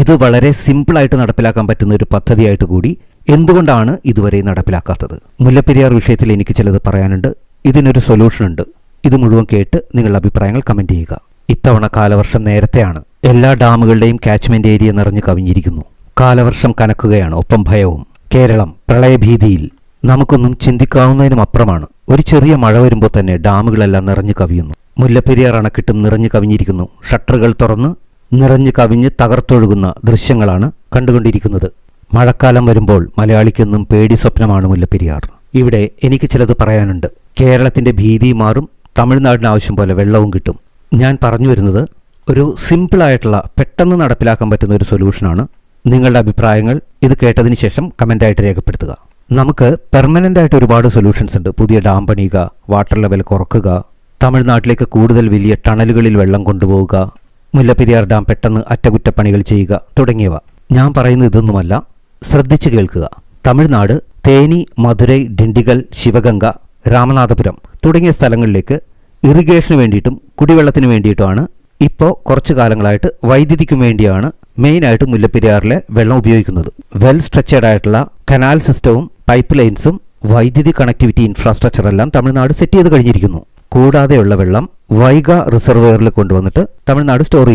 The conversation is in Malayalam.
ഇത് വളരെ സിമ്പിളായിട്ട് നടപ്പിലാക്കാൻ പറ്റുന്ന ഒരു പദ്ധതിയായിട്ട് കൂടി എന്തുകൊണ്ടാണ് ഇതുവരെ നടപ്പിലാക്കാത്തത്? മുല്ലപ്പെരിയാർ വിഷയത്തിൽ എനിക്ക് ചിലത് പറയാനുണ്ട്. ഇതിനൊരു സൊല്യൂഷൻ ഉണ്ട്. ഇത് മുഴുവൻ കേട്ട് നിങ്ങളുടെ അഭിപ്രായങ്ങൾ കമന്റ് ചെയ്യുക. ഇത്തവണ കാലവർഷം നേരത്തെയാണ്. എല്ലാ ഡാമുകളുടെയും കാച്ച്മെന്റ് ഏരിയ നിറഞ്ഞു കവിഞ്ഞിരിക്കുന്നു. കാലവർഷം കനക്കുകയാണ്, ഒപ്പം ഭയവും. കേരളം പ്രളയഭീതിയിൽ. നമുക്കൊന്നും ചിന്തിക്കാവുന്നതിനും അപ്പുറമാണ്. ഒരു ചെറിയ മഴ വരുമ്പോൾ തന്നെ ഡാമുകളെല്ലാം നിറഞ്ഞു കവിയുന്നു. മുല്ലപ്പെരിയാർ അണക്കെട്ടും നിറഞ്ഞു കവിഞ്ഞിരിക്കുന്നു. ഷട്ടറുകൾ തുറന്ന് നിറഞ്ഞു കവിഞ്ഞ് തകർത്തൊഴുകുന്ന ദൃശ്യങ്ങളാണ് കണ്ടുകൊണ്ടിരിക്കുന്നത്. മഴക്കാലം വരുമ്പോൾ മലയാളിക്കെന്നും പേടി സ്വപ്നമാണ് മുല്ലപ്പെരിയാർ. ഇവിടെ എനിക്ക് ചിലത് പറയാനുണ്ട്. കേരളത്തിന്റെ ഭീതി മാറും, തമിഴ്നാടിന് ആവശ്യം പോലെ വെള്ളവും കിട്ടും. ഞാൻ പറഞ്ഞു വരുന്നത് ഒരു സിമ്പിളായിട്ടുള്ള പെട്ടെന്ന് നടപ്പിലാക്കാൻ പറ്റുന്ന ഒരു സൊല്യൂഷനാണ്. നിങ്ങളുടെ അഭിപ്രായങ്ങൾ ഇത് കേട്ടതിന് ശേഷം കമൻ്റായിട്ട് രേഖപ്പെടുത്തുക. നമുക്ക് പെർമനൻ്റ് ആയിട്ട് ഒരുപാട് സൊല്യൂഷൻസ് ഉണ്ട്. പുതിയ ഡാം പണിയുക, വാട്ടർ ലെവൽ കുറക്കുക, തമിഴ്നാട്ടിലേക്ക് കൂടുതൽ വലിയ ടണലുകളിൽ വെള്ളം കൊണ്ടുപോവുക, മുല്ലപ്പെരിയാർ ഡാം പെട്ടെന്ന് അറ്റകുറ്റപ്പണികൾ ചെയ്യുക തുടങ്ങിയവ. ഞാൻ പറയുന്നത് ഇതൊന്നുമല്ല, ശ്രദ്ധിച്ചു കേൾക്കുക. തമിഴ്നാട് തേനി, മധുരൈ, ഡിണ്ടിഗൽ, ശിവഗംഗ, രാമനാഥപുരം തുടങ്ങിയ സ്ഥലങ്ങളിലേക്ക് ഇറിഗേഷന് വേണ്ടിയിട്ടും കുടിവെള്ളത്തിന് വേണ്ടിയിട്ടുമാണ് ഇപ്പോൾ കുറച്ചു കാലങ്ങളായിട്ട് വൈദ്യുതിക്കും വേണ്ടിയാണ് മെയിനായിട്ട് മുല്ലപ്പെരിയാറിലെ വെള്ളം ഉപയോഗിക്കുന്നത്. വെൽ സ്ട്രക്ചേർഡ് ആയിട്ടുള്ള കനാൽ സിസ്റ്റവും പൈപ്പ് ലൈൻസും വൈദ്യുതി കണക്ടിവിറ്റി ഇൻഫ്രാസ്ട്രക്ചർ എല്ലാം തമിഴ്നാട് സെറ്റ് ചെയ്ത് കഴിഞ്ഞിരിക്കുന്നു. കൂടാതെയുള്ള വെള്ളം വൈഗ റിസർവെയറിൽ കൊണ്ടുവന്നിട്ട് തമിഴ്നാട് സ്റ്റോർ ചെയ്യും.